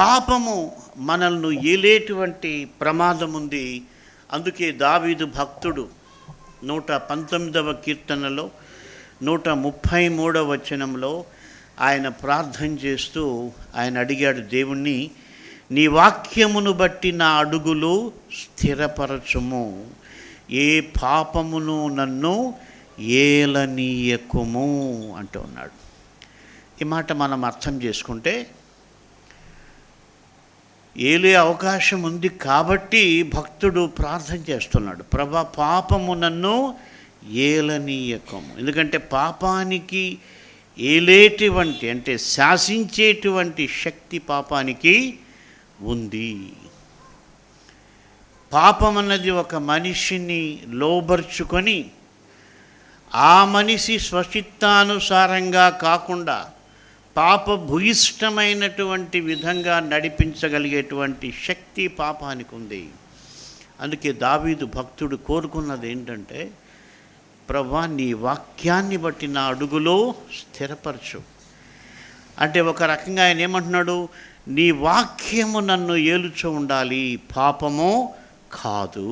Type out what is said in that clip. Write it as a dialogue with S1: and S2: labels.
S1: పాపము మనల్ని ఏలేటువంటి ప్రమాదం ఉంది. అందుకే దావీదు భక్తుడు 119వ కీర్తనలో 133వ వచనంలో ఆయన ప్రార్థన చేస్తూ ఆయన అడిగాడు దేవుణ్ణి, నీ వాక్యమును బట్టి నా అడుగులు స్థిరపరచుము, ఏ పాపమును నన్ను ఏలనీయకుము అంటూ ఉన్నాడు. ఈ మాట మనం అర్థం చేసుకుంటే ఏలే అవకాశం ఉంది కాబట్టి భక్తుడు ప్రార్థన చేస్తున్నాడు, ప్రభా పాపము నన్ను ఏలనీయకము. ఎందుకంటే పాపానికి ఏలేటువంటి అంటే శాసించేటువంటి శక్తి పాపానికి ఉంది. పాపం అన్నది ఒక మనిషిని లోబర్చుకొని ఆ మనిషి స్వచిత్తానుసారంగా కాకుండా పాప భూయిష్టమైనటువంటి విధంగా నడిపించగలిగేటువంటి శక్తి పాపానికి ఉంది. అందుకే దావీదు భక్తుడు కోరుకున్నది ఏంటంటే, ప్రభువా నీ వాక్యాన్ని బట్టి నా అడుగులో స్థిరపరచు. అంటే ఒక రకంగా ఆయన ఏమంటున్నాడు, నీ వాక్యము నన్ను ఏలుచు ఉండాలి, పాపము కాదు.